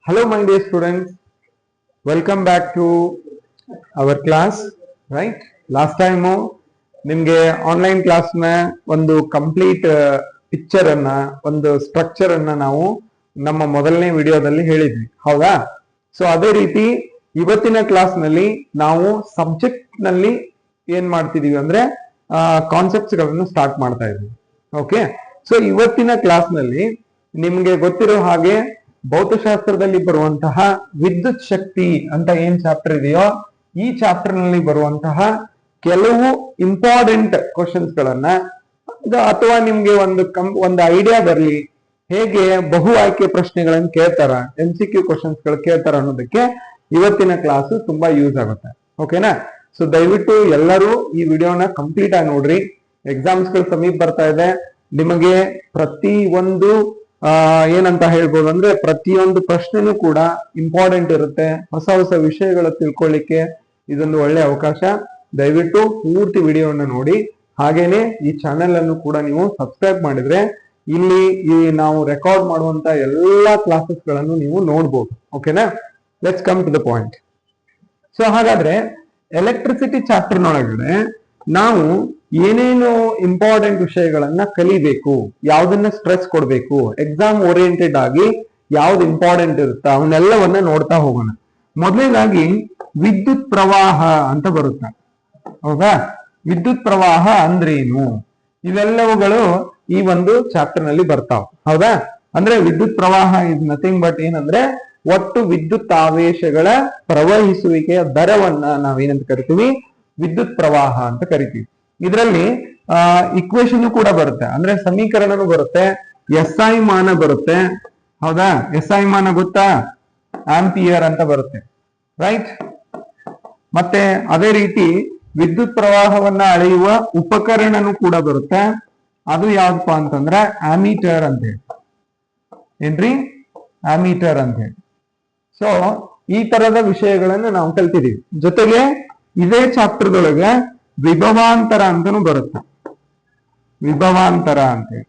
Hello, my dear students. Welcome back to our class. Right? Last time ನಿಮ್ಗೆ online class ನ ಒಂದು complete picture ಅನ್ನ ಒಂದು structure ಅನ್ನ ನಾವು ನಮ್ಮ ಮೊದಲನೇ ವಿಡಿಯೋದಲ್ಲಿ ಹೇಳಿದ್ವಿ, ಹೌದಾ? ಸೊ ಅದೇ ರೀತಿ ಇವತ್ತಿನ ಕ್ಲಾಸ್ ನಲ್ಲಿ ನಾವು ಸಬ್ಜೆಕ್ಟ್ ನಲ್ಲಿ ಏನ್ ಮಾಡ್ತಿದೀವಿ ಅಂದ್ರೆ ಕಾನ್ಸೆಪ್ಟ್ಸ್ ಗಳನ್ನು ಸ್ಟಾರ್ಟ್ ಮಾಡ್ತಾ ಇದ್ವಿ. ಓಕೆ, ಸೊ ಇವತ್ತಿನ ಕ್ಲಾಸ್ ನಲ್ಲಿ ನಿಮ್ಗೆ ಗೊತ್ತಿರೋ ಹಾಗೆ ಭೌತಶಾಸ್ತ್ರದಲ್ಲಿ ಬರುವಂತಹ ವಿದ್ಯುತ್ ಶಕ್ತಿ ಅಂತ ಏನ್ ಚಾಪ್ಟರ್ ಇದೆಯೋ ಈ ಚಾಪ್ಟರ್ ನಲ್ಲಿ ಬರುವಂತಹ ಕೆಲವು ಇಂಪಾರ್ಟೆಂಟ್ ಕ್ವಶನ್ಸ್ ಗಳನ್ನ ಅಥವಾ ನಿಮ್ಗೆ ಒಂದು ಐಡಿಯಾ ಬರಲಿ ಹೇಗೆ ಬಹು ಆಯ್ಕೆ ಪ್ರಶ್ನೆಗಳನ್ನ ಕೇಳ್ತಾರ, MCQ ಕ್ವಶನ್ಸ್ ಗಳು ಕೇಳ್ತಾರ ಅನ್ನೋದಕ್ಕೆ ಇವತ್ತಿನ ಕ್ಲಾಸ್ ತುಂಬಾ ಯೂಸ್ ಆಗುತ್ತೆ. ಓಕೆನಾ? ಸೊ ದಯವಿಟ್ಟು ಎಲ್ಲರೂ ಈ ವಿಡಿಯೋನ ಕಂಪ್ಲೀಟ್ ಆಗಿ ನೋಡ್ರಿ. ಎಕ್ಸಾಮ್ಸ್ ಗಳು ಸಮೀಪ ಬರ್ತಾ ಇದೆ. ನಿಮಗೆ ಪ್ರತಿ ಒಂದು ಏನಂತ ಹೇಳ್ಬೋದು ಅಂದ್ರೆ ಪ್ರತಿಯೊಂದು ಪ್ರಶ್ನೆನೂ ಕೂಡ ಇಂಪಾರ್ಟೆಂಟ್ ಇರುತ್ತೆ. ಹೊಸ ಹೊಸ ವಿಷಯಗಳು ತಿಳ್ಕೊಳ್ಳಿಕ್ಕೆ ಇದೊಂದು ಒಳ್ಳೆ ಅವಕಾಶ. ದಯವಿಟ್ಟು ಪೂರ್ತಿ ವಿಡಿಯೋನ ನೋಡಿ. ಹಾಗೇನೆ ಈ ಚಾನೆಲ್ ಅನ್ನು ಕೂಡ ನೀವು ಸಬ್ಸ್ಕ್ರೈಬ್ ಮಾಡಿದ್ರೆ ಇಲ್ಲಿ ನಾವು ರೆಕಾರ್ಡ್ ಮಾಡುವಂತ ಎಲ್ಲಾ ಕ್ಲಾಸಸ್ ಗಳನ್ನು ನೀವು ನೋಡ್ಬೋದು. ಓಕೆನಾ? Let's come to the point. So ಹಾಗಾದ್ರೆ ಎಲೆಕ್ಟ್ರಿಸಿಟಿ ಚಾಪ್ಟರ್ ನೊಳಗಡೆ ನಾವು ಏನೇನು ಇಂಪಾರ್ಟೆಂಟ್ ವಿಷಯಗಳನ್ನ ಕಲಿಬೇಕು, ಯಾವ್ದನ್ನ ಸ್ಟ್ರೆಸ್ ಕೊಡ್ಬೇಕು, ಎಕ್ಸಾಮ್ ಓರಿಯೆಂಟೆಡ್ ಆಗಿ ಯಾವ್ದು ಇಂಪಾರ್ಟೆಂಟ್ ಇರುತ್ತಾ ಅವನ್ನೆಲ್ಲವನ್ನ ನೋಡ್ತಾ ಹೋಗೋಣ. ಮೊದಲನೇದಾಗಿ ವಿದ್ಯುತ್ ಪ್ರವಾಹ ಅಂತ ಬರುತ್ತೆ, ಹೌದಾ? ವಿದ್ಯುತ್ ಪ್ರವಾಹ ಅಂದ್ರೇನು, ಇವೆಲ್ಲವುಗಳು ಈ ಒಂದು ಚಾಪ್ಟರ್ ನಲ್ಲಿ ಬರ್ತಾವ, ಹೌದಾ? ಅಂದ್ರೆ ವಿದ್ಯುತ್ ಪ್ರವಾಹ ಇಸ್ ನಥಿಂಗ್ ಬಟ್ ಏನಂದ್ರೆ ಒಟ್ಟು ವಿದ್ಯುತ್ ಆವೇಶಗಳ ಪ್ರವಹಿಸುವಿಕೆಯ ದರವನ್ನ ನಾವೇನಂತ ಕರಿತೀವಿ, ವಿದ್ಯುತ್ ಪ್ರವಾಹ ಅಂತ ಕರಿತೀವಿ. ಇದರಲ್ಲಿ ಇಕ್ವೇಶನ್ ಕೂಡ ಬರುತ್ತೆ, ಅಂದ್ರೆ ಸಮೀಕರಣನೂ ಬರುತ್ತೆ, SI ಮಾನ ಬರುತ್ತೆ, ಹೌದಾ? SI ಮಾನ ಗೊತ್ತಾ? ಆಂಪಿಯರ್ ಅಂತ ಬರುತ್ತೆ, ರೈಟ್? ಮತ್ತೆ ಅದೇ ರೀತಿ ವಿದ್ಯುತ್ ಪ್ರವಾಹವನ್ನ ಅಳೆಯುವ ಉಪಕರಣನೂ ಕೂಡ ಬರುತ್ತೆ. ಅದು ಯಾವ್ದಪ್ಪ ಅಂತಂದ್ರೆ ಆಮೀಟರ್ ಅಂತ ಹೇಳಿ. ಏನ್ರಿ? ಆಮೀಟರ್ ಅಂತ ಹೇಳಿ. ಸೊ ಈ ತರದ ವಿಷಯಗಳನ್ನ ನಾವು ಕಲ್ತಿದೀವಿ. ಜೊತೆಗೆ ಇದೇ ಚಾಪ್ಟರ್ದೊಳಗೆ ವಿಭವಾಂತರ ಅಂತಾನು ಬರುತ್ತೆ, ವಿಭವಾಂತರ ಅಂತ ಹೇಳಿ.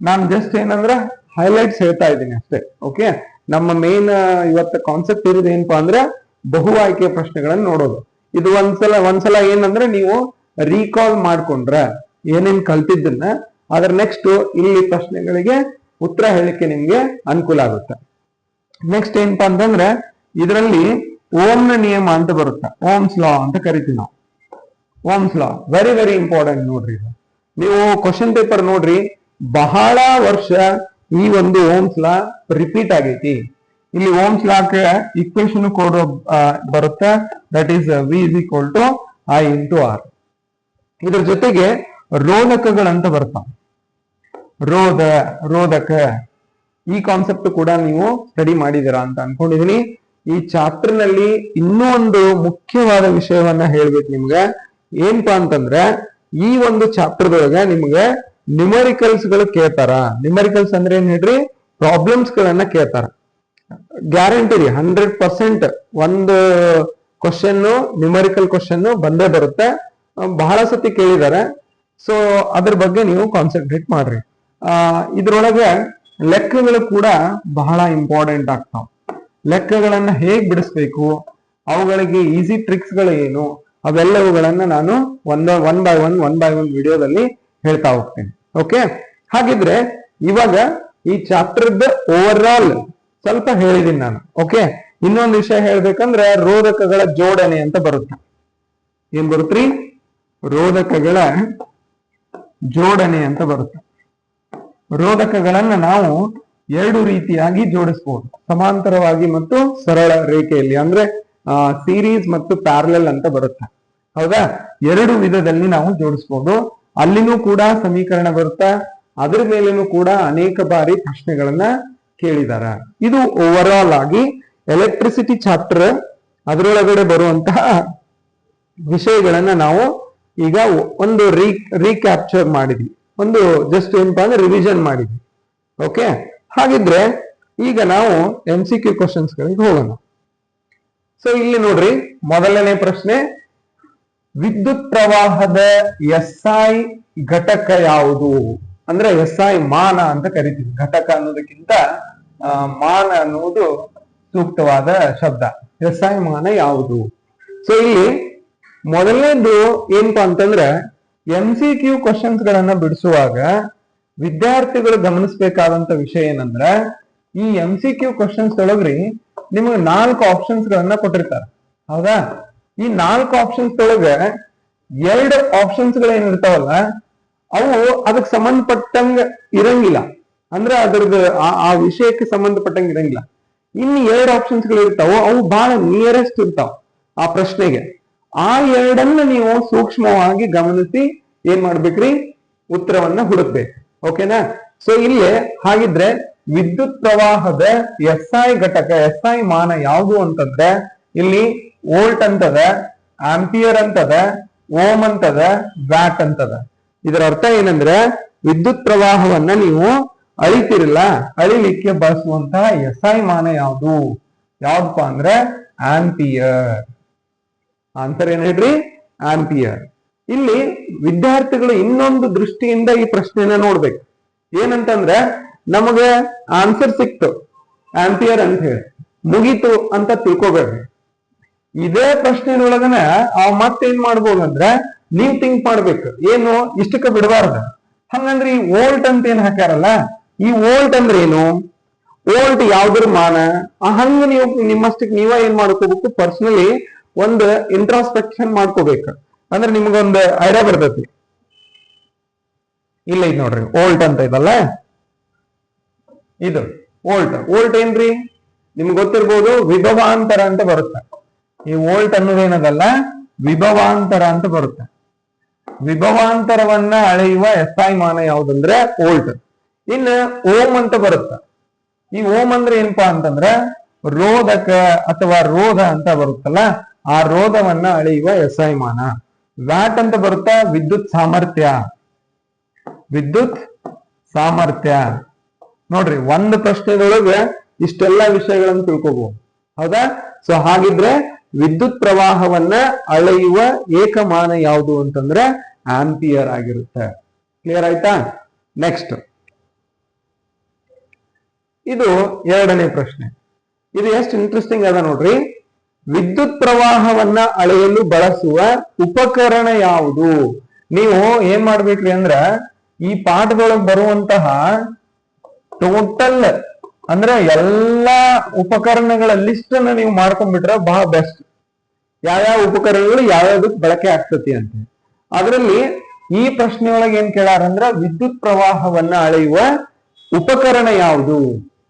ನಾನು ಜಸ್ಟ್ ಏನಂದ್ರೆ ಹೈಲೈಟ್ಸ್ ಹೇಳ್ತಾ ಇದ್ದೀನಿ ಅಷ್ಟೇ. ಓಕೆ, ನಮ್ಮ ಮೇನ್ ಇವತ್ತ ಕಾನ್ಸೆಪ್ಟ್ ಇರೋದು ಏನಪ್ಪಾ ಅಂದ್ರೆ ಬಹು ಆಯ್ಕೆ ಪ್ರಶ್ನೆಗಳನ್ನ ನೋಡೋದು. ಇದು ಒಂದ್ಸಲ ಏನಂದ್ರೆ ನೀವು ರೀಕಾಲ್ ಮಾಡ್ಕೊಂಡ್ರೆ ಏನೇನ್ ಕಲ್ತಿದ್ದನ್ನ ಅದ್ರ ನೆಕ್ಸ್ಟ್ ಇಲ್ಲಿ ಪ್ರಶ್ನೆಗಳಿಗೆ ಉತ್ತರ ಹೇಳಿಕೆ ನಿಮ್ಗೆ ಅನುಕೂಲ ಆಗುತ್ತೆ. ನೆಕ್ಸ್ಟ್ ಏನಪ್ಪಾ ಅಂತಂದ್ರೆ ಇದರಲ್ಲಿ ಓಮ್ನ ನಿಯಮ ಅಂತ ಬರುತ್ತೆ, ಓಮ್ಸ್ ಲಾ ಅಂತ ಕರಿತೀವಿ ನಾವು. Ohm's law very very important ನೋಡ್ರಿ. ನೀವು ಕ್ವಶನ್ ಪೇಪರ್ ನೋಡ್ರಿ, ಬಹಳ ವರ್ಷ ಈ ಒಂದು ಓಮ್ಸ್ ಲಾ ರಿಪೀಟ್ ಆಗೈತಿ. ಇಲ್ಲಿ ಓಮ್ಸ್ ಲಾಕ್ಕೆ ಇಕ್ವೇಶನ್ ಕೋಡ್ ಬರುತ್ತೆ, that is V = I × R. ಇದ್ರ ಜೊತೆಗೆ ರೋಧಕಗಳಂತ ಬರ್ತಾವ, ರೋಧಕ. ಈ ಕಾನ್ಸೆಪ್ಟ್ ಕೂಡ ನೀವು ಸ್ಟಡಿ ಮಾಡಿದೀರಾ ಅಂತ ಅನ್ಕೊಂಡಿದೀನಿ. ಈ ಚಾಪ್ಟರ್ ನಲ್ಲಿ ಇನ್ನೂ ಒಂದು ಮುಖ್ಯವಾದ ವಿಷಯವನ್ನ ಹೇಳ್ಬೇಕು ನಿಮ್ಗೆ. ಏನಪ್ಪಾ ಅಂತಂದ್ರೆ ಈ ಒಂದು ಚಾಪ್ಟರ್ದೊಳಗೆ ನಿಮ್ಗೆ ನ್ಯೂಮರಿಕಲ್ಸ್ ಗಳು ಕೇಳ್ತಾರ. ನ್ಯೂಮರಿಕಲ್ಸ್ ಅಂದ್ರೆ ಏನ್ ಹೇಳ್ರಿ, ಪ್ರಾಬ್ಲಮ್ಸ್ ಗಳನ್ನ ಕೇಳ್ತಾರ. ಗ್ಯಾರಂಟಿ ರೀ, 100% ಒಂದು ಕ್ವಶನ್ ನ್ಯೂಮರಿಕಲ್ ಕ್ವಶನ್ ಬಂದೇ ಬರುತ್ತೆ. ಬಹಳ ಸತಿ ಕೇಳಿದ್ದಾರೆ. ಸೊ ಅದ್ರ ಬಗ್ಗೆ ನೀವು ಕಾನ್ಸಂಟ್ರೇಟ್ ಮಾಡ್ರಿ. ಇದ್ರೊಳಗೆ ಲೆಕ್ಕಗಳು ಕೂಡ ಬಹಳ ಇಂಪಾರ್ಟೆಂಟ್ ಆಗ್ತಾವ. ಲೆಕ್ಕಗಳನ್ನ ಹೇಗ್ ಬಿಡಿಸ್ಬೇಕು, ಅವುಗಳಿಗೆ ಈಸಿ ಟ್ರಿಕ್ಸ್ ಗಳು ಏನು, ಅವೆಲ್ಲವುಗಳನ್ನ ನಾನು ಒನ್ ಬೈ ಒನ್ ವಿಡಿಯೋದಲ್ಲಿ ಹೇಳ್ತಾ ಹೋಗ್ತೇನೆ. ಓಕೆ, ಹಾಗಿದ್ರೆ ಇವಾಗ ಈ ಚಾಪ್ಟರ್ದ ಓವರ್ ಆಲ್ ಸ್ವಲ್ಪ ಹೇಳಿದೀನಿ ನಾನು. ಓಕೆ, ಇನ್ನೊಂದು ವಿಷಯ ಹೇಳ್ಬೇಕಂದ್ರೆ ರೋಧಕಗಳ ಜೋಡಣೆ ಅಂತ ಬರುತ್ತೆ. ಏನ್ ಬರುತ್ತ್ರಿ? ರೋಧಕಗಳ ಜೋಡಣೆ ಅಂತ ಬರುತ್ತೆ. ರೋಧಕಗಳನ್ನ ನಾವು ಎರಡು ರೀತಿಯಾಗಿ ಜೋಡಿಸಬಹುದು, ಸಮಾಂತರವಾಗಿ ಮತ್ತು ಸರಳ ರೇಖೆಯಲ್ಲಿ, ಅಂದ್ರೆ ಸೀರೀಸ್ ಮತ್ತು ಪ್ಯಾರಲಲ್ ಅಂತ ಬರುತ್ತೆ, ಹೌದಾ? ಎರಡು ವಿಧದಲ್ಲಿ ನಾವು ಜೋಡಿಸಬಹುದು. ಅಲ್ಲಿನೂ ಕೂಡ ಸಮೀಕರಣ ಬರುತ್ತೆ, ಅದ್ರ ಮೇಲೇನೂ ಕೂಡ ಅನೇಕ ಬಾರಿ ಪ್ರಶ್ನೆಗಳನ್ನ ಕೇಳಿದಾರ. ಇದು ಓವರ್ ಆಲ್ ಆಗಿ ಎಲೆಕ್ಟ್ರಿಸಿಟಿ ಚಾಪ್ಟರ್ ಅದರೊಳಗಡೆ ಬರುವಂತಹ ವಿಷಯಗಳನ್ನ ನಾವು ಈಗ ಒಂದು ರೀಕ್ಯಾಪ್ಚರ್ ಮಾಡಿದ್ವಿ, ಒಂದು ಜಸ್ಟ್ ಏನಪ್ಪಾ ಅಂದ್ರೆ ರಿವಿಷನ್ ಮಾಡಿದ್ವಿ. ಓಕೆ, ಹಾಗಿದ್ರೆ ಈಗ ನಾವು MCQ ಕ್ವಶನ್ಸ್ ಗಳಿಗೆ ಹೋಗೋಣ. ಸೊ ಇಲ್ಲಿ ನೋಡ್ರಿ, ಮೊದಲನೇ ಪ್ರಶ್ನೆ, ವಿದ್ಯುತ್ ಪ್ರವಾಹದ SI ಘಟಕ ಯಾವುದು? ಅಂದ್ರೆ SI ಮಾನ ಅಂತ ಕರಿತೀವಿ. ಘಟಕ ಅನ್ನೋದಕ್ಕಿಂತ ಮಾನ ಅನ್ನುವುದು ಸೂಕ್ತವಾದ ಶಬ್ದ. SI ಮಾನ ಯಾವುದು? ಸೊ ಇಲ್ಲಿ ಮೊದಲನೇದು ಏನಪ್ಪಾ ಅಂತಂದ್ರೆ MCQ ಕ್ವಶನ್ಸ್ ಗಳನ್ನ ಬಿಡಿಸುವಾಗ ವಿದ್ಯಾರ್ಥಿಗಳು ಗಮನಿಸಬೇಕಾದಂತ ವಿಷಯ ಏನಂದ್ರ, ಈ MCQ ಕ್ವಶನ್ಸ್ ಒಳಗ್ರಿ ನಿಮಗೆ 4 ಆಪ್ಷನ್ಸ್ ಗಳನ್ನ ಕೊಟ್ಟಿರ್ತಾರೆ. ಹೌದಾ? ಈ 4 ಆಪ್ಷನ್ಸ್ ಒಳಗೆ 2 ಆಪ್ಷನ್ಸ್ ಗಳೇನಿರ್ತಾವಲ್ಲ ಅವು ಅದಕ್ಕೆ ಸಂಬಂಧಪಟ್ಟಂಗ ಇರಂಗಿಲ್ಲ. ಅಂದ್ರೆ ಅದ್ರದ್ದು ಆ ವಿಷಯಕ್ಕೆ ಸಂಬಂಧಪಟ್ಟಂಗ ಇರಂಗಿಲ್ಲ. ಇನ್ನು 2 ಆಪ್ಷನ್ಸ್ ಗಳು ಇರ್ತಾವ, ಅವು ಬಹಳ ನಿಯರೆಸ್ಟ್ ಇರ್ತಾವ ಆ ಪ್ರಶ್ನೆಗೆ. ಆ 2ಅನ್ನ ನೀವು ಸೂಕ್ಷ್ಮವಾಗಿ ಗಮನಿಸಿ ಏನ್ ಮಾಡ್ಬೇಕ್ರಿ, ಉತ್ತರವನ್ನ ಹುಡುಕ್ಬೇಕು. ಓಕೆನಾ? ಸೊ ಇಲ್ಲಿ ಹಾಗಿದ್ರೆ ವಿದ್ಯುತ್ ಪ್ರವಾಹದ SI ಘಟಕ, SI ಮಾನ ಯಾವುದು ಅಂತಂದ್ರೆ ಇಲ್ಲಿ ವೋಲ್ಟ್ ಅಂತದ, ಆಂಪಿಯರ್ ಅಂತದ, ಓಮ್ ಅಂತದ, ವ್ಯಾಟ್ ಅಂತದ. ಇದರ ಅರ್ಥ ಏನಂದ್ರೆ ವಿದ್ಯುತ್ ಪ್ರವಾಹವನ್ನ ನೀವು ಅಳಿತಿರಲ್ಲ, ಅಳಿಲಿಕ್ಕೆ ಬಳಸುವಂತಹ SI ಮಾನ ಯಾವುದು? ಯಾವ್ದಪ್ಪ ಅಂದ್ರೆ ಆಂಪಿಯರ್. ಆನ್ಸರ್ ಏನ್ ಹೇಳ್ರಿ? ಆಂಪಿಯರ್. ಇಲ್ಲಿ ವಿದ್ಯಾರ್ಥಿಗಳು ಇನ್ನೊಂದು ದೃಷ್ಟಿಯಿಂದ ಈ ಪ್ರಶ್ನೆನ ನೋಡ್ಬೇಕು. ಏನಂತಂದ್ರೆ ನಮಗೆ ಆನ್ಸರ್ ಸಿಕ್ತು ಆಂಪಿಯರ್ ಅಂತ ಹೇಳಿ, ಮುಗೀತು ಅಂತ ತಿಳ್ಕೊಬೇಡ್ರಿ. ಇದೇ ಪ್ರಶ್ನೆಯೊಳಗನ ಮತ್ತೇನ್ ಮಾಡ್ಬೋದಂದ್ರೆ ನೀವ್ ಥಿಂಕ್ ಮಾಡ್ಬೇಕು, ಏನು ಇಷ್ಟಕ್ಕೆ ಬಿಡಬಾರ್ದ. ಹಂಗಂದ್ರೆ ಈ ವೋಲ್ಟ್ ಅಂತ ಏನ್ ಹಾಕ್ಯಾರಲ್ಲ, ಈ ವೋಲ್ಟ್ ಅಂದ್ರೆ ಏನು? ವೋಲ್ಟ್ ಯಾವ್ದ್ರ ಮಾನ? ಹಂಗ ನೀವು ನಿಮ್ಮಷ್ಟಕ್ಕೆ ನೀವ ಏನ್ ಮಾಡ್ಕೋಬೇಕು, ಪರ್ಸನಲಿ ಒಂದು ಇಂಟ್ರಾಸ್ಪೆಕ್ಷನ್ ಮಾಡ್ಕೋಬೇಕು. ಅಂದ್ರೆ ನಿಮ್ಗೊಂದು ಐಡಿಯಾ ಬರ್ತೈತಿ. ಇಲ್ಲ ಇದು ನೋಡ್ರಿ, ವೋಲ್ಟ್ ಅಂತ ಇದಲ್ಲ, ಇದು ವೋಲ್ಟ್. ವೋಲ್ಟ್ ಏನ್ರಿ? ನಿಮ್ಗೆ ಗೊತ್ತಿರ್ಬೋದು, ವಿಭವಾಂತರ ಅಂತ ಬರುತ್ತೆ. ಈ ವೋಲ್ಟ್ ಅನ್ನೋದೇನದಲ್ಲ, ವಿಭವಾಂತರ ಅಂತ ಬರುತ್ತೆ. ವಿಭವಾಂತರವನ್ನ ಅಳೆಯುವ SI ಮಾನ ಯಾವುದಂದ್ರೆ ವೋಲ್ಟ್. ಇನ್ನ ಓಮ್ ಅಂತ ಬರುತ್ತೆ. ಈ ಓಮ್ ಅಂದ್ರೆ ಏನಪ್ಪಾ ಅಂತಂದ್ರೆ ರೋಧಕ ಅಥವಾ ರೋಧ ಅಂತ ಬರುತ್ತಲ್ಲ, ಆ ರೋಧವನ್ನ ಅಳೆಯುವ SI ಮಾನ. ವ್ಯಾಟ್ ಅಂತ ಬರುತ್ತಾ, ವಿದ್ಯುತ್ ಸಾಮರ್ಥ್ಯ. ವಿದ್ಯುತ್ ಸಾಮರ್ಥ್ಯ. ನೋಡ್ರಿ, ಒಂದು ಪ್ರಶ್ನೆದೊಳಗೆ ಇಷ್ಟೆಲ್ಲ ವಿಷಯಗಳನ್ನು ತಿಳ್ಕೋಬಹುದು. ಹೌದಾ? ಸೊ ಹಾಗಿದ್ರೆ ವಿದ್ಯುತ್ ಪ್ರವಾಹವನ್ನ ಅಳೆಯುವ ಏಕಮಾನ ಯಾವುದು ಅಂತಂದ್ರೆ ಆಂಪಿಯರ್ ಆಗಿರುತ್ತೆ. ಕ್ಲಿಯರ್ ಆಯ್ತಾ? ನೆಕ್ಸ್ಟ್, ಇದು 2ನೇ ಪ್ರಶ್ನೆ. ಇದು ಎಷ್ಟು ಇಂಟ್ರೆಸ್ಟಿಂಗ್ ಅದ ನೋಡ್ರಿ. ವಿದ್ಯುತ್ ಪ್ರವಾಹವನ್ನ ಅಳೆಯಲು ಬಳಸುವ ಉಪಕರಣ ಯಾವುದು? ನೀವು ಏನ್ ಮಾಡ್ಬೇಕ್ರಿ ಅಂದ್ರ ಈ ಪಾಠದೊಳಗೆ ಬರುವಂತಹ ಟೋಟಲ್ ಅಂದ್ರೆ ಎಲ್ಲಾ ಉಪಕರಣಗಳ ಲಿಸ್ಟ್ ಅನ್ನ ನೀವು ಮಾಡ್ಕೊಂಡ್ಬಿಟ್ರೆ ಬಹಳ ಬೆಸ್ಟ್. ಯಾವ್ಯಾವ ಉಪಕರಣಗಳು ಯಾವ್ಯಾವ್ದಕ್ ಬಳಕೆ ಆಗ್ತತಿ ಅಂತ. ಅದರಲ್ಲಿ ಈ ಪ್ರಶ್ನೆಯೊಳಗೆ ಏನ್ ಕೇಳಾರಂದ್ರ ವಿದ್ಯುತ್ ಪ್ರವಾಹವನ್ನ ಅಳೆಯುವ ಉಪಕರಣ ಯಾವುದು?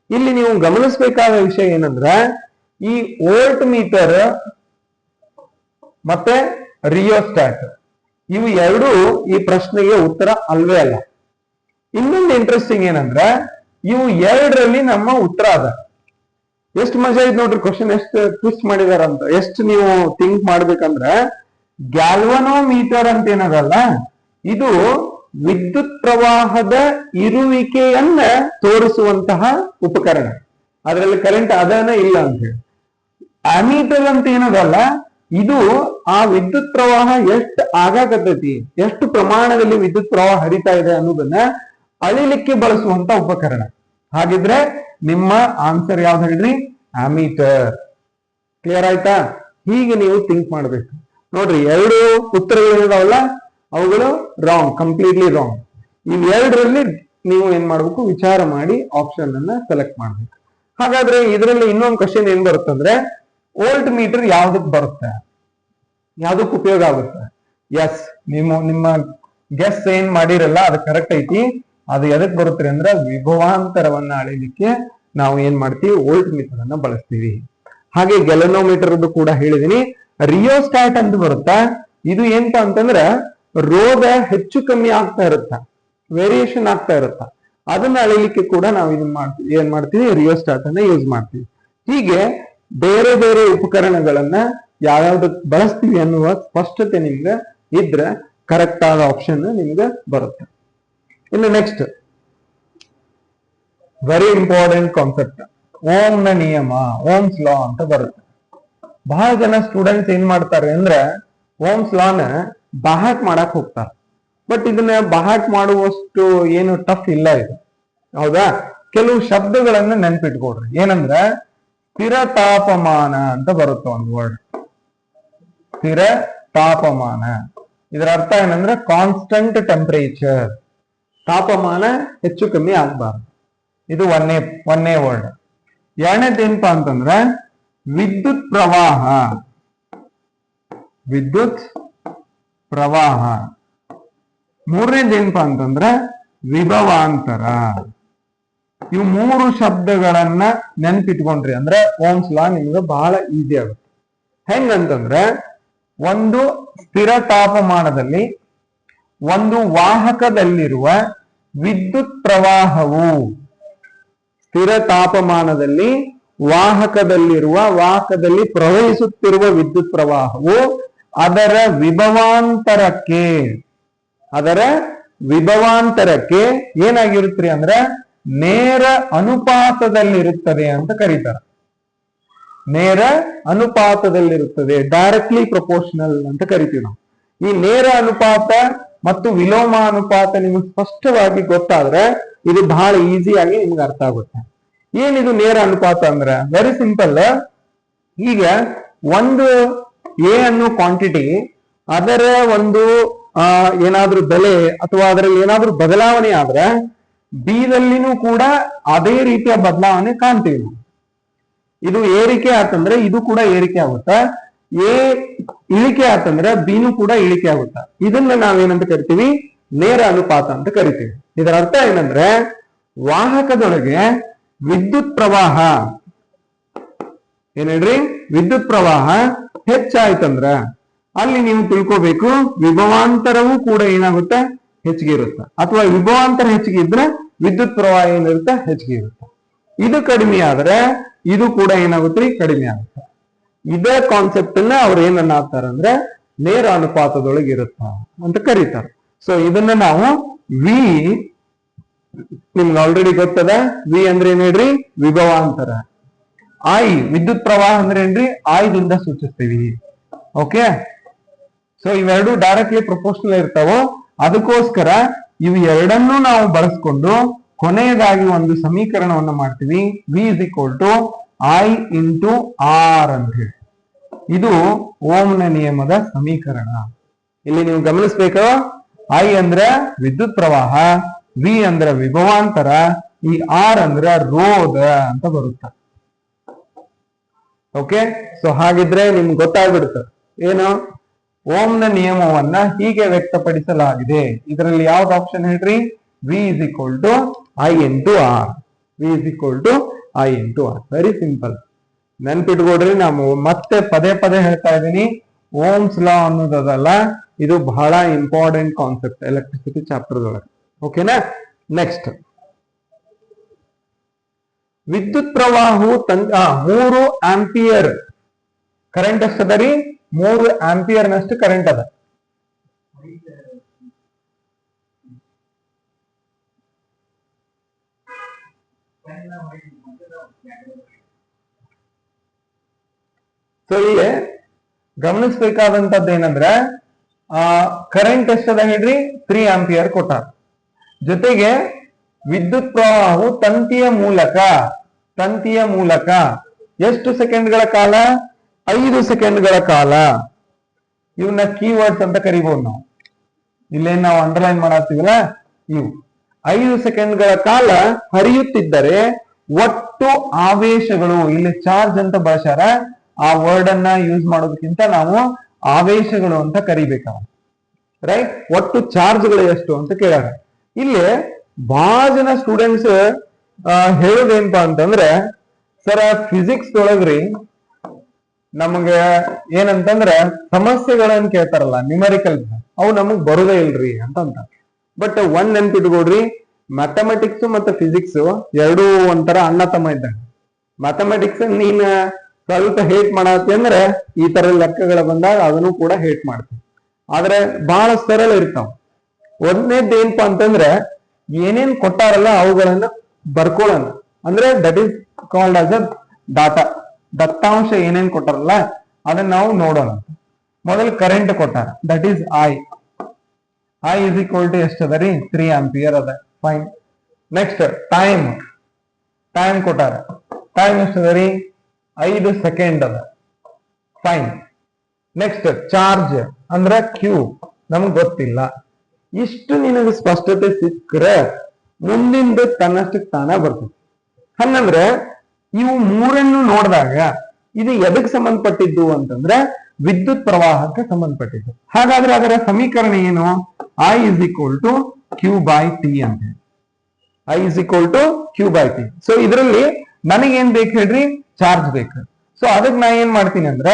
ಇಲ್ಲಿ ನೀವು ಗಮನಿಸಬೇಕಾದ ವಿಷಯ ಏನಂದ್ರ ಈ ವೋಲ್ಟ್ ಮೀಟರ್ ಮತ್ತೆ ರಿಯೋಸ್ಟಾಟ್ ಇವು ಎರಡು ಈ ಪ್ರಶ್ನೆಗೆ ಉತ್ತರ ಅಲ್ವೇ ಅಲ್ಲ. ಇನ್ನೊಂದು ಇಂಟ್ರೆಸ್ಟಿಂಗ್ ಏನಂದ್ರ ಇವು 2ರಲ್ಲಿ ನಮ್ಮ ಉತ್ತರ ಅದ. ಎಷ್ಟು ಮಜಾ ಇದೆ ನೋಡ್ರಿ, ಕ್ವಶನ್ ಎಷ್ಟು ಟ್ವಿಸ್ಟ್ ಮಾಡಿದಾರಂತ. ಎಷ್ಟು ನೀವು ಥಿಂಕ್ ಮಾಡ್ಬೇಕಂದ್ರ ಗ್ಯಾಲ್ವನೋಮೀಟರ್ ಅಂತ ಏನದಲ್ಲ, ಇದು ವಿದ್ಯುತ್ ಪ್ರವಾಹದ ಇರುವಿಕೆಯನ್ನ ತೋರಿಸುವಂತಹ ಉಪಕರಣ. ಅದರಲ್ಲಿ ಕರೆಂಟ್ ಅದನ್ನ ಇಲ್ಲ ಅಂತ ಹೇಳಿ. ಅಮೀಟರ್ ಅಂತ ಏನದಲ್ಲ, ಇದು ಆ ವಿದ್ಯುತ್ ಪ್ರವಾಹ ಎಷ್ಟು ಆಗಾಕತ್ತೈತಿ, ಎಷ್ಟು ಪ್ರಮಾಣದಲ್ಲಿ ವಿದ್ಯುತ್ ಪ್ರವಾಹ ಹರಿತಾ ಇದೆ ಅನ್ನೋದನ್ನ ಅಳಿಲಿಕ್ಕೆ ಬಳಸುವಂತ ಉಪಕರಣ. ಹಾಗಿದ್ರೆ ನಿಮ್ಮ ಆನ್ಸರ್ ಯಾವ್ದು ಹೇಳ್ರಿ? ಅಮೀಟರ್. ಕ್ಲಿಯರ್ ಆಯ್ತಾ? ಹೀಗೆ ನೀವು ಥಿಂಕ್ ಮಾಡ್ಬೇಕು. ನೋಡ್ರಿ, 2 ಉತ್ತರಗಳಿದಾವಲ್ಲ ಅವುಗಳು ರಾಂಗ್, ಕಂಪ್ಲೀಟ್ಲಿ ರಾಂಗ್. ಇವ್ 2ರಲ್ಲಿ ನೀವು ಏನ್ ಮಾಡ್ಬೇಕು, ವಿಚಾರ ಮಾಡಿ ಆಪ್ಷನ್ ಅನ್ನ ಸೆಲೆಕ್ಟ್ ಮಾಡ್ಬೇಕು. ಹಾಗಾದ್ರೆ ಇದರಲ್ಲಿ ಇನ್ನೊಂದು ಕ್ವಶನ್ ಏನ್ ಬರುತ್ತಂದ್ರೆ ವೋಲ್ಟ್ ಮೀಟರ್ ಯಾವ್ದಕ್ ಬರುತ್ತೆ, ಯಾವ್ದಕ್ ಉಪಯೋಗ ಆಗುತ್ತೆ? ಎಸ್, ನಿಮ್ಮ ಗೆಸ್ ಏನ್ ಮಾಡಿರಲ್ಲ ಅದು ಕರೆಕ್ಟ್ ಐತಿ. ಅದು ಎದಕ್ ಬರುತ್ತೆ ಅಂದ್ರೆ ವಿಭವಾಂತರವನ್ನ ಅಳಿಲಿಕ್ಕೆ ನಾವು ಏನ್ ಮಾಡ್ತೀವಿ, ವೋಲ್ಟ್ ಮೀಟರ್ ಅನ್ನ ಬಳಸ್ತೀವಿ. ಹಾಗೆ ಗ್ಯಾಲನೋಮೀಟರ್ ಕೂಡ ಹೇಳಿದೀನಿ. ರಿಯೋಸ್ಟಾಟ್ ಅಂತ ಬರುತ್ತಾ, ಇದು ಏನಪ್ಪಾ ಅಂತಂದ್ರ ರೋಧ ಹೆಚ್ಚು ಕಮ್ಮಿ ಆಗ್ತಾ ಇರುತ್ತ, ವೇರಿಯೇಷನ್ ಆಗ್ತಾ ಇರುತ್ತ. ಅದನ್ನ ಅಳಿಲಿಕ್ಕೆ ಕೂಡ ನಾವು ಏನ್ ಮಾಡ್ತೀವಿ, ರಿಯೋಸ್ಟಾಟ್ ಅನ್ನ ಯೂಸ್ ಮಾಡ್ತೀವಿ. ಹೀಗೆ ಬೇರೆ ಬೇರೆ ಉಪಕರಣಗಳನ್ನ ಯಾವ್ಯಾವ್ದಕ್ ಬಳಸ್ತೀವಿ ಅನ್ನುವ ಸ್ಪಷ್ಟತೆ ನಿಮ್ಗೆ ಇದ್ರೆ ಕರೆಕ್ಟ್ ಆದ ಆಪ್ಷನ್ ನಿಮ್ಗೆ ಬರುತ್ತೆ. ಇನ್ನು next very important concept, Ohm ನ ನಿಯಮ, ಓಮ್ಸ್ ಲಾ ಅಂತ ಬರುತ್ತೆ. ಬಹಳ ಜನ ಸ್ಟೂಡೆಂಟ್ಸ್ ಏನ್ ಮಾಡ್ತಾರೆ ಅಂದ್ರೆ ಓಮ್ಸ್ ಲಾನ ಬಹಾಟ್ ಮಾಡಕ್ ಹೋಗ್ತಾರೆ. ಬಟ್ ಇದನ್ನ ಬಹಾಟ್ ಮಾಡುವಷ್ಟು ಏನು ಟಫ್ ಇಲ್ಲ ಇದು. ಹೌದಾ? ಕೆಲವು ಶಬ್ದಗಳನ್ನ ನೆನ್ಪಿಟ್ಕೊಡ್ರಿ. ಏನಂದ್ರ ಸ್ಥಿರ ತಾಪಮಾನ ಅಂತ ಬರುತ್ತೆ ಒಂದು ವರ್ಡ್. ಸ್ಥಿರ ತಾಪಮಾನ, ಇದರ ಅರ್ಥ ಏನಂದ್ರೆ ಕಾನ್ಸ್ಟಂಟ್ ಟೆಂಪರೇಚರ್, ತಾಪಮಾನ ಹೆಚ್ಚು ಕಮ್ಮಿ ಆಗ್ಬಾರ್ದು. ಇದು ಒಂದೇ ವರ್ಡ್. ಎರಡನೇದೇನಪ್ಪಾ ಅಂತಂದ್ರೆ ವಿದ್ಯುತ್ ಪ್ರವಾಹ. ವಿದ್ಯುತ್ ಪ್ರವಾಹ. ಮೂರನೇದೇನಪ್ಪಾ ಅಂತಂದ್ರೆ ವಿಭವಾಂತರ. ಇವು ಮೂರು ಶಬ್ದಗಳನ್ನ ನೆನ್ಪಿಟ್ಕೊಂಡ್ರಿ ಅಂದ್ರೆ ಓಮ್ಸ್ ಲಾ ನಿಮ್ಗೆ ಬಹಳ ಈಸಿ ಆಗುತ್ತೆ. ಹೆಂಗಂತಂದ್ರೆ ಒಂದು ಸ್ಥಿರ ತಾಪಮಾನದಲ್ಲಿ ಒಂದು ವಾಹಕದಲ್ಲಿರುವ ವಿದ್ಯುತ್ ಪ್ರವಾಹವು, ಸ್ಥಿರ ತಾಪಮಾನದಲ್ಲಿ ವಾಹಕದಲ್ಲಿ ಪ್ರವಹಿಸುತ್ತಿರುವ ವಿದ್ಯುತ್ ಪ್ರವಾಹವು ಅದರ ವಿಭವಾಂತರಕ್ಕೆ ಏನಾಗಿರುತ್ರಿ ಅಂದ್ರೆ ನೇರ ಅನುಪಾತದಲ್ಲಿರುತ್ತದೆ ಅಂತ ಕರೀತಾರೆ. ನೇರ ಅನುಪಾತದಲ್ಲಿರುತ್ತದೆ, ಡೈರೆಕ್ಟ್ಲಿ ಪ್ರಪೋರ್ಷನಲ್ ಅಂತ ಕರಿತೀವಿ ನಾವು. ಈ ನೇರ ಅನುಪಾತ ಮತ್ತು ವಿಲೋಮ ಅನುಪಾತ ನಿಮ್ಗೆ ಸ್ಪಷ್ಟವಾಗಿ ಗೊತ್ತಾದ್ರೆ ಇದು ಬಹಳ ಈಸಿಯಾಗಿ ನಿಮ್ಗೆ ಅರ್ಥ ಆಗುತ್ತೆ. ಏನಿದು ನೇರ ಅನುಪಾತ ಅಂದ್ರೆ ವೆರಿ ಸಿಂಪಲ್. ಈಗ ಒಂದು ಎ ಅನ್ನೋ ಕ್ವಾಂಟಿಟಿ ಅದರ ಒಂದು ಏನಾದ್ರೂ ಬೆಲೆ ಅಥವಾ ಅದರಲ್ಲಿ ಏನಾದ್ರೂ ಬದಲಾವಣೆ ಆದ್ರೆ ಬಿ ದಲ್ಲಿನೂ ಕೂಡ ಅದೇ ರೀತಿಯ ಬದಲಾವಣೆ ಕಾಣ್ತೀವಿ ನಾವು. ಇದು ಏರಿಕೆ ಆತಂದ್ರೆ ಇದು ಕೂಡ ಏರಿಕೆ ಆಗುತ್ತೆ, ಎ ಇಳಿಕೆ ಆತಂದ್ರೆ ಬಿನೂ ಕೂಡ ಇಳಿಕೆ ಆಗುತ್ತೆ. ಇದನ್ನ ನಾವೇನಂತ ಕರಿತೀವಿ, ನೇರ ಅನುಪಾತ ಅಂತ ಕರಿತೀವಿ. ಇದರ ಅರ್ಥ ಏನಂದ್ರೆ ವಾಹಕದೊಳಗೆ ವಿದ್ಯುತ್ ಪ್ರವಾಹ ಏನ್ ಹೇಳ್ರಿ, ವಿದ್ಯುತ್ ಪ್ರವಾಹ ಹೆಚ್ಚಾಯ್ತಂದ್ರ ಅಲ್ಲಿ ನೀವು ತಿಳ್ಕೋಬೇಕು ವಿಭವಾಂತರವೂ ಕೂಡ ಏನಾಗುತ್ತೆ, ಹೆಚ್ಚಿಗೆ ಇರುತ್ತೆ. ಅಥವಾ ವಿಭವಾಂತರ ಹೆಚ್ಚಿಗೆ ಇದ್ರೆ ವಿದ್ಯುತ್ ಪ್ರವಾಹ ಏನಿರುತ್ತೆ, ಹೆಚ್ಚಿಗೆ ಇರುತ್ತೆ. ಇದು ಕಡಿಮೆ ಆದ್ರೆ ಇದು ಕೂಡ ಏನಾಗುತ್ತೆ, ಕಡಿಮೆ ಆಗುತ್ತೆ. ಇದೇ ಕಾನ್ಸೆಪ್ಟ್ ಅನ್ನ ಅವ್ರು ಏನನ್ನ ಹಾಕ್ತಾರ ಅಂದ್ರೆ ನೇರ ಅನುಪಾತದೊಳಗೆ ಇರುತ್ತ ಅಂತ ಕರೀತಾರೆ. ಸೊ ಇದನ್ನ ನಾವು ವಿ, ನಿಮ್ಗೆ ಆಲ್ರೆಡಿ ಗೊತ್ತದ, ವಿ ಅಂದ್ರೆ ಏನ್ ಹೇಳ್ರಿ, ವಿಭವಾಂತರ. ಐ ವಿದ್ಯುತ್ ಪ್ರವಾಹ ಅಂದ್ರೆ ಏನ್ರಿ, ಆಯ್ದಿಂದ ಸೂಚಿಸ್ತೀವಿ. ಓಕೆ, ಸೊ ಇವೆರಡು ಡೈರೆಕ್ಟ್ಲಿ ಪ್ರಪೋರ್ಷನಲ್ ಇರ್ತಾವೋ, ಅದಕ್ಕೋಸ್ಕರ ಇವು ಎರಡನ್ನೂ ನಾವು ಬಳಸ್ಕೊಂಡು ಕೊನೆಯದಾಗಿ ಒಂದು ಸಮೀಕರಣವನ್ನು ಮಾಡ್ತೀವಿ. V is equal to I into R ಅಂತ ಹೇಳಿ. ಇದು ಓಮ್ನ ನಿಯಮದ ಸಮೀಕರಣ. ಇಲ್ಲಿ ನೀವು ಗಮನಿಸ್ಬೇಕು, ಐ ಅಂದ್ರೆ ವಿದ್ಯುತ್ ಪ್ರವಾಹ, ವಿ ಅಂದ್ರೆ ವಿಭವಾಂತರ, ಈ ಆರ್ ಅಂದ್ರೆ ರೋಧ ಅಂತ ಬರುತ್ತೆ. ಓಕೆ, ಸೊ ಹಾಗಿದ್ರೆ ನಿಮ್ಗೆ ಗೊತ್ತಾಗ್ಬಿಡುತ್ತೆ ಏನು, ಓಮ್ನ ನಿಯಮವನ್ನ ಹೀಗೆ ವ್ಯಕ್ತಪಡಿಸಲಾಗಿದೆ. ಇದರಲ್ಲಿ ಯಾವ್ದು ಆಪ್ಷನ್ ಹೇಳ್ರಿ, V is equal to I into R. V is equal to I into R. Very simple, ನೆನ್ಪಿಟ್ಕೊಡ್ರಿ. ನಾವು ಮತ್ತೆ ಪದೇ ಪದೇ ಹೇಳ್ತಾ ಇದ್ದೀನಿ, ಓಮ್ಸ್ ಲಾ ಅನ್ನೋದಲ್ಲ, ಇದು ಬಹಳ ಇಂಪಾರ್ಟೆಂಟ್ ಕಾನ್ಸೆಪ್ಟ್ ಎಲೆಕ್ಟ್ರಿಸಿಟಿ ಚಾಪ್ಟರ್ ಒಳಗೆ. ಓಕೆನಾ. ನೆಕ್ಸ್ಟ್, ವಿದ್ಯುತ್ ಪ್ರವಾಹವು 3 ಆಂಪಿಯರ್ ಕರೆಂಟ್ ಎಷ್ಟದ ರೀ, 3 ಆಂಪಿಯರ್ ನಷ್ಟು ಕರೆಂಟ್ ಅದ. ಸೊ ಇಲ್ಲಿ ಗಮನಿಸಬೇಕಾದಂತದ್ದು ಏನಂದ್ರೆ ಕರೆಂಟ್ ಎಷ್ಟದ ಹೇಳ್ರಿ, 3 ಆಂಪಿಯರ್ ಕೊಟ್ಟಾರ. ಜೊತೆಗೆ ವಿದ್ಯುತ್ ಪ್ರವಾಹವು ತಂತಿಯ ಮೂಲಕ ಎಷ್ಟು ಸೆಕೆಂಡ್ಗಳ ಕಾಲ, 5 ಸೆಕೆಂಡ್ಗಳ ಕಾಲ. ಇವನ್ನ ಕೀವರ್ಡ್ಸ್ ಅಂತ ಕರಿಬಹುದು ನಾವು. ಇಲ್ಲೇನ್ ನಾವು ಅಂಡರ್ಲೈನ್ ಮಾಡತ್ತೀವಲ್ಲ, ಇವು 5 ಸೆಕೆಂಡ್ಗಳ ಕಾಲ ಹರಿಯುತ್ತಿದ್ದರೆ ಒಟ್ಟು ಆವೇಶಗಳು, ಇಲ್ಲಿ ಚಾರ್ಜ್ ಅಂತ ಬಳಸ್ಯಾರ, ಆ ವರ್ಡ್ ಅನ್ನ ಯೂಸ್ ಮಾಡೋದಕ್ಕಿಂತ ನಾವು ಆವೇಶಗಳು ಅಂತ ಕರಿಬೇಕ, ರೈಟ್. ಒಟ್ಟು ಚಾರ್ಜ್ಗಳು ಎಷ್ಟು ಅಂತ ಕೇಳ್ಯಾರ. ಇಲ್ಲಿ ಬಹಳ ಜನ ಸ್ಟೂಡೆಂಟ್ಸ್ ಹೇಳೋದೇನಪ್ಪಾ ಅಂತಂದ್ರೆ, ಸರ್ ಫಿಸಿಕ್ಸ್ ಒಳಗ್ರಿ ನಮ್ಗೆ ಏನಂತಂದ್ರೆ ಸಮಸ್ಯೆಗಳನ್ನ ಕೇಳ್ತಾರಲ್ಲ, ನ್ಯೂಮರಿಕಲ್, ಅವು ನಮಗ್ ಬರುದೇ ಇಲ್ರಿ ಅಂತ. ಬಟ್ ಒಂದ್ ನೆನ್ಪಿಟ್ಕೊಡ್ರಿ, ಮ್ಯಾಥಮೆಟಿಕ್ಸ್ ಮತ್ತೆ ಫಿಸಿಕ್ಸ್ ಎರಡೂ ಒಂಥರ ಅಣ್ಣ ತಮ್ಮ ಇದ್ದಂಗ. ಮ್ಯಾಥಮೆಟಿಕ್ಸ್ ನೀನ್ ಸ್ವಲ್ಪ ಹೇಟ್ ಮಾಡತ್ತಿ ಅಂದ್ರೆ ಈ ತರ ಲೆಕ್ಕಗಳ ಬಂದಾಗ ಅದನ್ನು ಕೂಡ ಹೇಟ್ ಮಾಡ್ತೀವಿ. ಆದ್ರೆ ಬಹಳ ಸರಳ ಇರ್ತಾವ. ಒಂದನೇದ್ ಏನಪ್ಪಾ ಅಂತಂದ್ರೆ ಏನೇನ್ ಕೊಟ್ಟಾರಲ್ಲ ಅವುಗಳನ್ನ ಬರ್ಕೊಳ್ಳೋಣ, ಅಂದ್ರೆ that is called as a data. ದತ್ತಾಂಶ ಏನೇನ್ ಕೊಟ್ಟಾರಲ್ಲ ಅದನ್ನ ನಾವು ನೋಡೋಣ. ಮೊದಲು ಕರೆಂಟ್ ಕೊಟ್ಟಾರ, that is I. I is equal to ಎಷ್ಟದ ರೀ, 3 ಆಂಪಿಯರ್ ಅದ. ಫೈನ್. ನೆಕ್ಸ್ಟ್ ಟೈಮ್ ಕೊಟ್ಟಾರ, ಟೈಮ್ ಎಷ್ಟದ ರೀ, 5 ಸೆಕೆಂಡ್ ಅದ. ಫೈನ್. ನೆಕ್ಸ್ಟ್ ಚಾರ್ಜ್ ಅಂದ್ರ ಕ್ಯೂ ನಮ್ಗೆ ಗೊತ್ತಿಲ್ಲ. ಇಷ್ಟು ನಿನಗೆ ಸ್ಪಷ್ಟತೆ ಸಿಕ್ಕರೆ ಮುಂದಿಂದ ತನ್ನಷ್ಟಕ್ಕೆ ತಾನ ಬರ್ತದೆ. ಹಂಗಂದ್ರೆ ಇವು ಮೂರನ್ನು ನೋಡಿದಾಗ ಇದು ಎದಕ್ಕೆ ಸಂಬಂಧಪಟ್ಟಿದ್ದು ಅಂತಂದ್ರೆ ವಿದ್ಯುತ್ ಪ್ರವಾಹಕ್ಕೆ ಸಂಬಂಧಪಟ್ಟಿದ್ದು. ಹಾಗಾದ್ರೆ ಅದರ ಸಮೀಕರಣ ಏನು? I is equal to Q by T ಅಂತ ಹೇಳಿ. I is equal to Q by T. So ಇದರಲ್ಲಿ ನನಗೇನ್ ಬೇಕು ಹೇಳ್ರಿ? ಚಾರ್ಜ್ ಬೇಕು. ಸೊ ಅದಕ್ಕೆ ನಾ ಏನ್ ಮಾಡ್ತೀನಿ ಅಂದ್ರೆ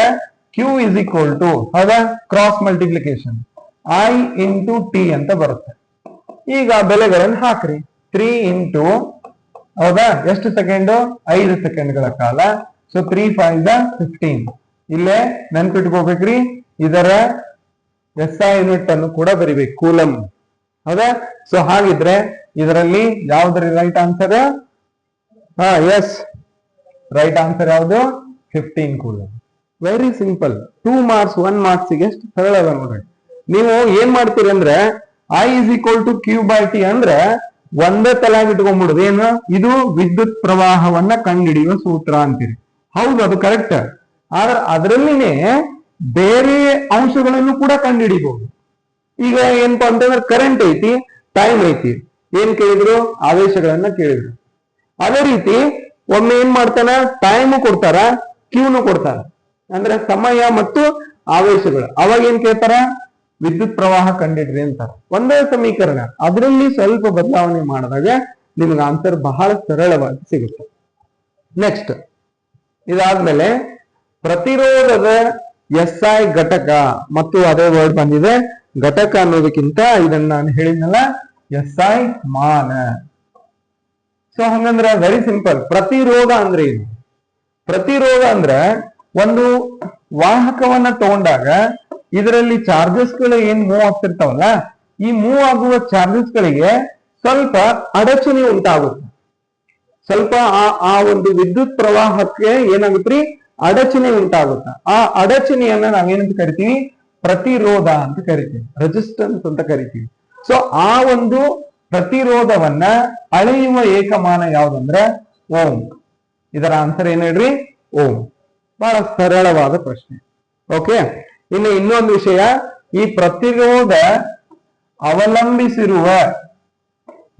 Q is equal to ಹೌದಾ cross multiplication I into T ಅಂತ ಬರುತ್ತೆ. ಈಗ ಬೆಲೆಗಳನ್ನು ಹಾಕ್ರಿ. 3 into ಹೌದಾ ಎಷ್ಟು ಸೆಕೆಂಡ್? 5 ಸೆಕೆಂಡ್ಗಳ ಕಾಲ. ಸೊ 3 5 15. ಇಲ್ಲೇ ನೆನ್ಪಿಟ್ಕೋಬೇಕ್ರಿ, ಇದರ SI ಯೂನಿಟ್ ಅನ್ನು ಕೂಡ ಬರಿಬೇಕು, ಕೂಲಂ. ಹೌದಾ? ಸೊ ಹಾಗಿದ್ರೆ ಇದರಲ್ಲಿ ಯಾವ್ದ್ರ right answer? Yes, right answer ಯಾವುದು? 15 coulomb. Very simple. 2 marks 1 marks ಗೆ ಎಷ್ಟು ಸರಳ ಅದ ನೋಡ್ರಿ. ನೀವು ಏನ್ ಮಾಡ್ತೀರಿ ಅಂದ್ರೆ I is equal to Q by T ಅಂದ್ರೆ ಒಂದೇ ತಲೆಯಾಗಿ ಇಟ್ಕೊಂಡ್ಬಿಡುದು. ಏನು ಇದು? ವಿದ್ಯುತ್ ಪ್ರವಾಹವನ್ನ ಕಂಡುಹಿಡಿಯುವ ಸೂತ್ರ ಅಂತೀರಿ. ಹೌದು, ಅದು ಕರೆಕ್ಟ್. ಆದ್ರೆ ಅದರಲ್ಲಿನೇ ಬೇರೆ ಅಂಶಗಳನ್ನು ಕೂಡ ಕಂಡುಹಿಡಿಬಹುದು. ಈಗ ಏನಪ್ಪಾ ಅಂತಂದ್ರೆ ಕರೆಂಟ್ ಐತಿ, ಟೈಮ್ ಐತಿ. ಏನ್ ಕೇಳಿದ್ರು? ಆವೇಶಗಳನ್ನ ಕೇಳಿದ್ರು. ಅದೇ ರೀತಿ ಒಮ್ಮೆ ಏನ್ ಮಾಡ್ತಾನ, ಟೈಮ್ ಕೊಡ್ತಾರ, ಕ್ಯೂನು ಕೊಡ್ತಾರ, ಅಂದ್ರೆ ಸಮಯ ಮತ್ತು ಆವೇಶಗಳು. ಅವಾಗ ಏನ್ ಕೇಳ್ತಾರ? ವಿದ್ಯುತ್ ಪ್ರವಾಹ ಕಂಡಿಡ್ರಿ ಅಂತಾರ. ಒಂದೇ ಸಮೀಕರಣ, ಅದರಲ್ಲಿ ಸ್ವಲ್ಪ ಬದಲಾವಣೆ ಮಾಡಿದಾಗ ನಿಮ್ಗೆ ಆನ್ಸರ್ ಬಹಳ ಸರಳವಾಗಿ ಸಿಗುತ್ತೆ. ನೆಕ್ಸ್ಟ್, ಇದಾದ್ಮೇಲೆ ಪ್ರತಿರೋಧದ SI ಘಟಕ, ಮತ್ತು ಅದೇ ವರ್ಡ್ ಬಂದಿದೆ, ಘಟಕ ಅನ್ನೋದಕ್ಕಿಂತ ಇದನ್ನ ನಾನು ಹೇಳಿದ್ನಲ್ಲ SI ಮಾನ. ಸೊ ಹಂಗಂದ್ರೆ ವೆರಿ ಸಿಂಪಲ್. ಪ್ರತಿರೋಧ ಅಂದ್ರೆ ಏನು? ಪ್ರತಿರೋಧ ಅಂದ್ರೆ ಒಂದು ವಾಹಕವನ್ನ ತಗೊಂಡಾಗ ಇದರಲ್ಲಿ ಚಾರ್ಜಸ್ ಗಳು ಏನ್ ಮೂವ್ ಆಗ್ತಿರ್ತಾವಲ್ಲ, ಈ ಮೂವ್ ಆಗುವ ಚಾರ್ಜಸ್ ಗಳಿಗೆ ಸ್ವಲ್ಪ ಅಡಚಣೆ ಉಂಟಾಗುತ್ತೆ. ಸ್ವಲ್ಪ ಆ ಒಂದು ವಿದ್ಯುತ್ ಪ್ರವಾಹಕ್ಕೆ ಏನಾಗುತ್ತೆ? ಅಡಚಣೆ ಉಂಟಾಗುತ್ತೆ. ಆ ಅಡಚಣೆಯನ್ನ ನಾವೇನಂತ ಕರಿತೀವಿ? ಪ್ರತಿರೋಧ ಅಂತ ಕರಿತೀವಿ, ರೆಸಿಸ್ಟೆನ್ಸ್ ಅಂತ ಕರಿತೀವಿ. ಸೊ ಆ ಒಂದು ಪ್ರತಿರೋಧವನ್ನ ಅಳೆಯುವ ಏಕಮಾನ ಯಾವ್ದಂದ್ರೆ ಓಂ. ಇದರ ಆನ್ಸರ್ ಏನ್ ಹೇಳ್ರಿ? ಓಂ. ಬಹಳ ಸರಳವಾದ ಪ್ರಶ್ನೆ. ಓಕೆ. ಇನ್ನು ಇನ್ನೊಂದು ವಿಷಯ, ಈ ಪ್ರತಿರೋಧ ಅವಲಂಬಿಸಿರುವ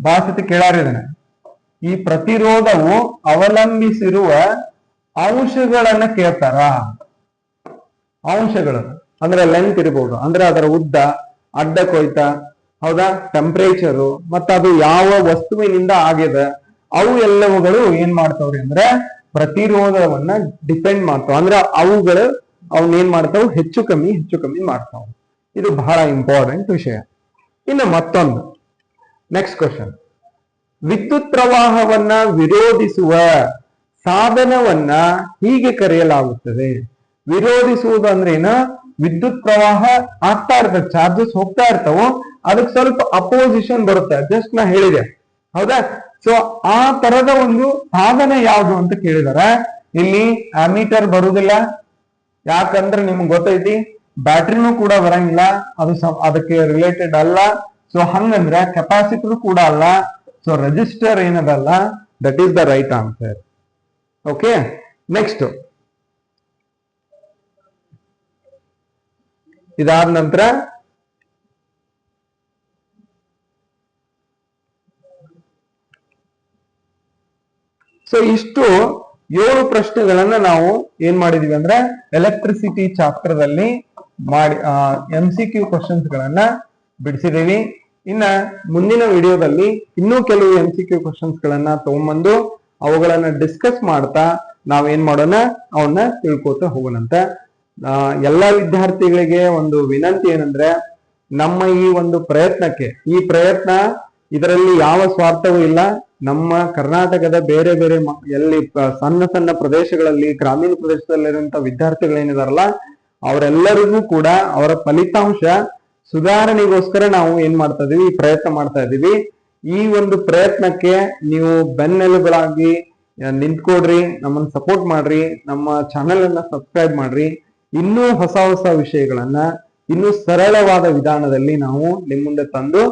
ಭಾಷೆ ಕೇಳಾರಿದನೆ. ಈ ಪ್ರತಿರೋಧವು ಅವಲಂಬಿಸಿರುವ ಅಂಶಗಳನ್ನ ಕೇಳ್ತಾರ. ಅಂಶಗಳು ಅಂದ್ರೆ ಲೆಂತ್ ಇರ್ಬೋದು, ಅಂದ್ರೆ ಅದರ ಉದ್ದ, ಅಡ್ಡ ಕೊಯ್ತ, ಹೌದಾ, ಟೆಂಪರೇಚರು, ಮತ್ತು ಅದು ಯಾವ ವಸ್ತುವಿನಿಂದ ಆಗಿದೆ, ಅವು ಎಲ್ಲವುಗಳು ಏನ್ ಮಾಡ್ತಾವ್ರಿ ಅಂದ್ರೆ ಪ್ರತಿರೋಧವನ್ನ ಡಿಪೆಂಡ್ ಮಾಡ್ತಾವ. ಅಂದ್ರೆ ಅವುಗಳು ಅವನ್ ಏನ್ ಮಾಡ್ತಾವ್? ಹೆಚ್ಚು ಕಮ್ಮಿ ಮಾಡ್ತಾವ. ಇದು ಬಹಳ ಇಂಪಾರ್ಟೆಂಟ್ ವಿಷಯ. ಇನ್ನು ಮತ್ತೊಂದು ನೆಕ್ಸ್ಟ್ ಕ್ವಶನ್, ವಿದ್ಯುತ್ ಪ್ರವಾಹವನ್ನ ವಿರೋಧಿಸುವ ಸಾಧನವನ್ನ ಹೀಗೆ ಕರೆಯಲಾಗುತ್ತದೆ. ವಿರೋಧಿಸುವುದು ಅಂದ್ರೆ ಏನ? ವಿದ್ಯುತ್ ಪ್ರವಾಹ ಆಗ್ತಾ ಇರ್ತದೆ, ಚಾರ್ಜಸ್ ಹೋಗ್ತಾ ಇರ್ತಾವ, ಅದಕ್ಕೆ ಸ್ವಲ್ಪ ಅಪೋಸಿಷನ್ ಬರುತ್ತೆ. ಜಸ್ಟ್ ನಾ ಹೇಳಿದೆ, ಹೌದಾ? ಸೊ ಆ ತರದ ಒಂದು ಸಾಧನ ಯಾವುದು ಅಂತ ಕೇಳಿದಾರೆ. ಇಲ್ಲಿ ಅಮೀಟರ್ ಬರುವುದಿಲ್ಲ, ಯಾಕಂದ್ರೆ ನಿಮ್ಗೆ ಗೊತ್ತೈತಿ ಬ್ಯಾಟ್ರಿನೂ ಕೂಡ ಬರಂಗಿಲ್ಲ, ಅದು ಅದಕ್ಕೆ ರಿಲೇಟೆಡ್ ಅಲ್ಲ. ಸೊ ಹಂಗಂದ್ರೆ ಕೆಪಾಸಿಟರ್ ಕೂಡ ಅಲ್ಲ. ಸೊ ರೆಜಿಸ್ಟರ್ ಏನದಲ್ಲ, that is the right answer. Okay. Next, ಇದಾದ ನಂತರ ಸೊ ಇಷ್ಟು 7 ಪ್ರಶ್ನೆಗಳನ್ನ ನಾವು ಏನ್ ಮಾಡಿದೀವಿ ಅಂದ್ರೆ ಎಲೆಕ್ಟ್ರಿಸಿಟಿ ಚಾಪ್ಟರ್ ದಲ್ಲಿ ಮಾಡಿ MCQ ಕ್ವಶನ್ಸ್ ಗಳನ್ನ ಬಿಡಿಸಿದೀವಿ. ಇನ್ನ ಮುಂದಿನ ವಿಡಿಯೋದಲ್ಲಿ ಇನ್ನೂ ಕೆಲವು MCQ ಕ್ವಶನ್ಸ್ ಗಳನ್ನ ತಗೊಂಡ್ಬಂದು ಅವುಗಳನ್ನ ಡಿಸ್ಕಸ್ ಮಾಡ್ತಾ ನಾವೇನ್ ಮಾಡೋಣ, ಅವನ್ನ ತಿಳ್ಕೊತ ಹೋಗೋಣಂತ. ಎಲ್ಲಾ ವಿದ್ಯಾರ್ಥಿಗಳಿಗೆ ಒಂದು ವಿನಂತಿ ಏನಂದ್ರೆ, ನಮ್ಮ ಈ ಒಂದು ಪ್ರಯತ್ನಕ್ಕೆ, ಈ ಪ್ರಯತ್ನ ಇದರಲ್ಲಿ ಯಾವ ಸ್ವಾರ್ಥವೂ ಇಲ್ಲ. ನಮ್ಮ ಕರ್ನಾಟಕದ ಬೇರೆ ಬೇರೆ ಎಲ್ಲಿ ಸಣ್ಣ ಪ್ರದೇಶಗಳಲ್ಲಿ, ಗ್ರಾಮೀಣ ಪ್ರದೇಶದಲ್ಲಿರುವಂತಹ ವಿದ್ಯಾರ್ಥಿಗಳೇನಿದಾರಲ್ಲ, ಅವರೆಲ್ಲರಿಗೂ ಕೂಡ ಅವರ ಫಲಿತಾಂಶ ಸುಧಾರಣೆಗೋಸ್ಕರ ನಾವು ಏನ್ ಮಾಡ್ತಾ ಇದೀವಿ? ಈ ಪ್ರಯತ್ನ ಮಾಡ್ತಾ ಇದೀವಿ. ಈ ಒಂದು ಪ್ರಯತ್ನಕ್ಕೆ ನೀವು ಬೆನ್ನೆಲುಬಾಗಿ ನಿಂತ್ಕೊಡ್ರಿ, ನಮ್ಮನ್ನ ಸಪೋರ್ಟ್ ಮಾಡ್ರಿ, ನಮ್ಮ ಚಾನೆಲ್ ಅನ್ನ ಸಬ್ಸ್ಕ್ರೈಬ್ ಮಾಡ್ರಿ. ಇನ್ನೂ ಹೊಸ ವಿಷಯಗಳನ್ನ ಇನ್ನೂ ಸರಳವಾದ ವಿಧಾನದಲ್ಲಿ ನಾವು ನಿಮ್ಮ ಮುಂದೆ ತಂದು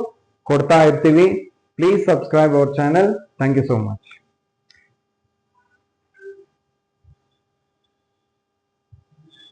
ಕೊಡ್ತಾ ಇರ್ತೀವಿ. Please subscribe our channel. Thank you so much.